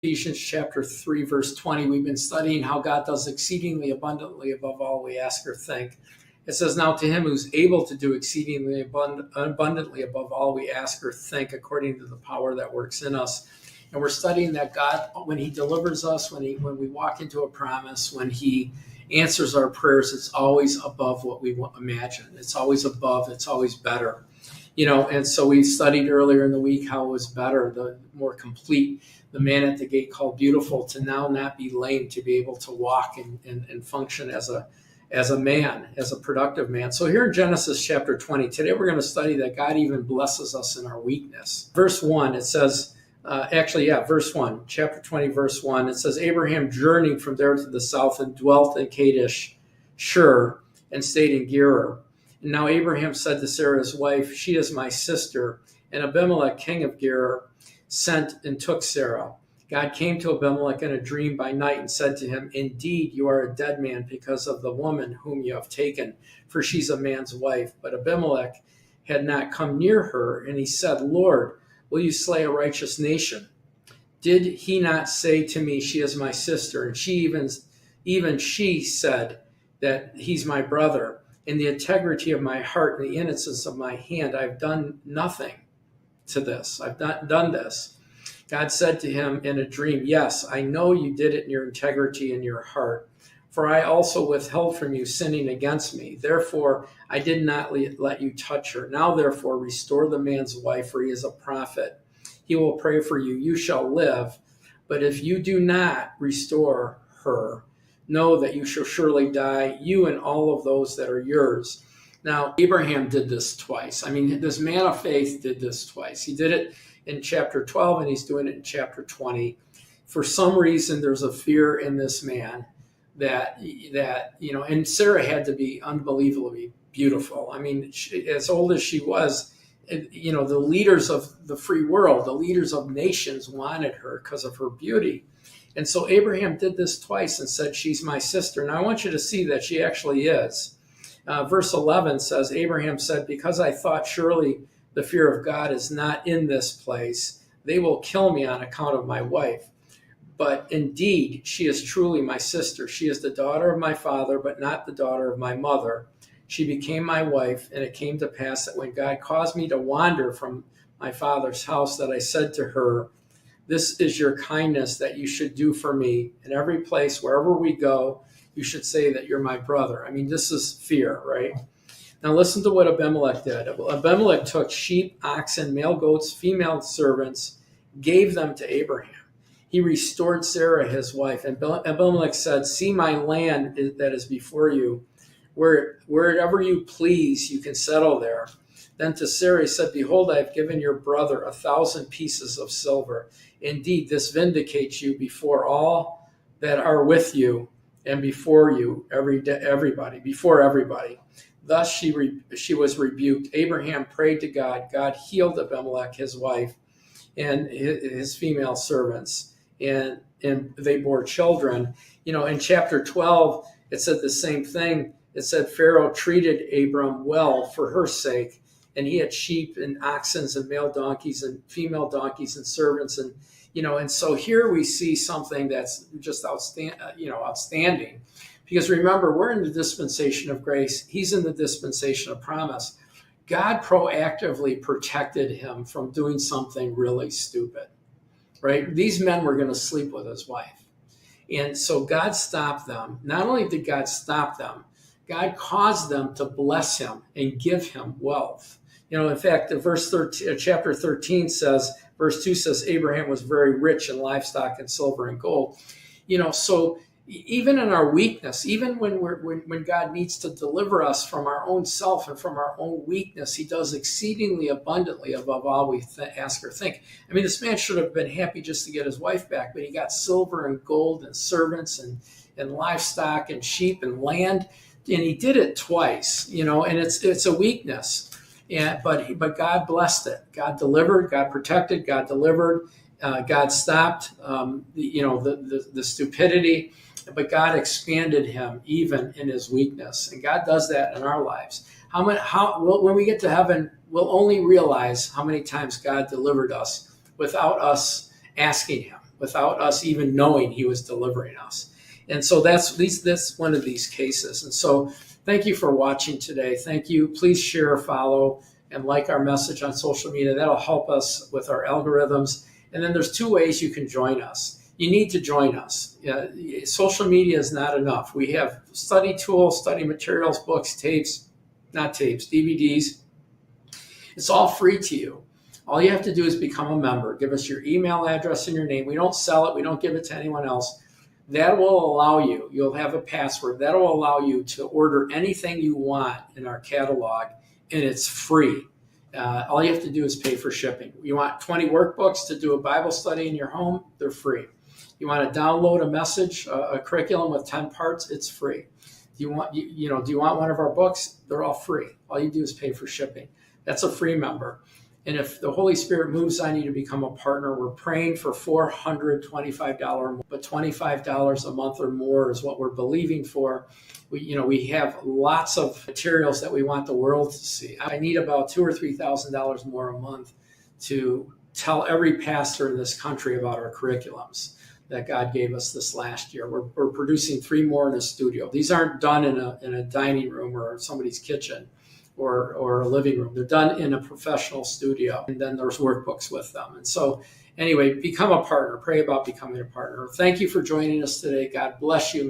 Ephesians chapter 3, verse 20. We've been studying how God does exceedingly abundantly above all we ask or think. It says, now to him who's able to do exceedingly abundantly above all we ask or think, according to the power that works in us. And we're studying that God, when he delivers us, when we walk into a promise, when he answers our prayers, it's always above what we imagine. It's always above. It's always better. And so we studied earlier in the week how it was better, the more complete, the man at the gate called beautiful, to now not be lame, to be able to walk and function as a man, as a productive man. So here in Genesis chapter 20, today we're going to study that God even blesses us in our weakness. Verse 1, it says, verse 1, chapter 20, verse 1, it says, Abraham journeyed from there to the south and dwelt in Kadesh, Shur, and stayed in Gerar. And now Abraham said to Sarah, his wife, she is my sister. And Abimelech, king of Gerar, sent and took Sarah. God came to Abimelech in a dream by night and said to him, indeed, you are a dead man because of the woman whom you have taken, for she's a man's wife. But Abimelech had not come near her, and he said, Lord, will you slay a righteous nation? Did he not say to me, she is my sister? And she even she said that he's my brother. In the integrity of my heart and the innocence of my hand, I've done nothing to this. I've not done this. God said to him in a dream, yes, I know you did it in your integrity and your heart, for I also withheld from you sinning against me. Therefore, I did not let you touch her. Now, therefore, restore the man's wife, for he is a prophet. He will pray for you. You shall live. But if you do not restore her, know that you shall surely die, you and all of those that are yours. Now, Abraham did this twice. I mean, this man of faith did this twice. He did it in chapter 12, and he's doing it in chapter 20. For some reason, there's a fear in this man that and Sarah had to be unbelievably beautiful. I mean, as old as she was, the leaders of the free world, the leaders of nations wanted her because of her beauty. And so Abraham did this twice and said, she's my sister. And I want you to see that she actually is. Verse 11 says, Abraham said, because I thought surely the fear of God is not in this place, they will kill me on account of my wife. But indeed, she is truly my sister. She is the daughter of my father, but not the daughter of my mother. She became my wife, and it came to pass that when God caused me to wander from my father's house, that I said to her, this is your kindness that you should do for me. In every place, wherever we go, you should say that you're my brother. I mean, this is fear, right? Now listen to what Abimelech did. Abimelech took sheep, oxen, male goats, female servants, gave them to Abraham. He restored Sarah, his wife. And Abimelech said, see my land that is before you. Wherever you please, you can settle there. Then to Sarah he said, behold, I have given your brother 1,000 pieces of silver. Indeed, this vindicates you before all that are with you and before you, before everybody. Thus she was rebuked. Abraham prayed to God. God healed Abimelech, his wife, and his female servants, and they bore children. In chapter 12, it said the same thing. It said Pharaoh treated Abram well for her sake, and he had sheep and oxen and male donkeys and female donkeys and servants. And so here we see something that's just outstanding. Because remember, we're in the dispensation of grace. He's in the dispensation of promise. God proactively protected him from doing something really stupid, right? These men were going to sleep with his wife. And so God stopped them. Not only did God stop them, God caused them to bless him and give him wealth. In fact, chapter 13 says, verse 2 says, Abraham was very rich in livestock and silver and gold. So even in our weakness, even when God needs to deliver us from our own self and from our own weakness, he does exceedingly abundantly above all we ask or think. I mean, this man should have been happy just to get his wife back, but he got silver and gold and servants and livestock and sheep and land. And he did it twice, and it's a weakness. But God blessed it. God delivered. God protected. God delivered. God stopped the stupidity. But God expanded him even in his weakness, and God does that in our lives. When we get to heaven, we'll only realize how many times God delivered us without us asking him. without us even knowing he was delivering us. And so that's one of these cases. And so thank you for watching today. Thank you. Please share, follow, and like our message on social media. That'll help us with our algorithms. And then there's 2 ways you can join us. You need to join us. Social media is not enough. We have study tools, study materials, books, DVDs. It's all free to you. All you have to do is become a member. Give us your email address and your name. We don't sell it. We don't give it to anyone else. That will allow you, you'll have a password, that will allow you to order anything you want in our catalog, and it's free. All you have to do is pay for shipping. You want 20 workbooks to do a Bible study in your home? They're free. You want to download a message, a curriculum with 10 parts? It's free. Do you want one of our books? They're all free. All you do is pay for shipping. That's a free member. And if the Holy Spirit moves on you to become a partner, we're praying for $425, but $25 a month or more is what we're believing for. We have lots of materials that we want the world to see. I need about $2,000 or $3,000 more a month to tell every pastor in this country about our curriculums that God gave us this last year. We're producing 3 more in a studio. These aren't done in a dining room or somebody's kitchen or a living room. They're done in a professional studio, and then there's workbooks with them. And so anyway, become a partner. Pray about becoming a partner. Thank you for joining us today. God bless you. May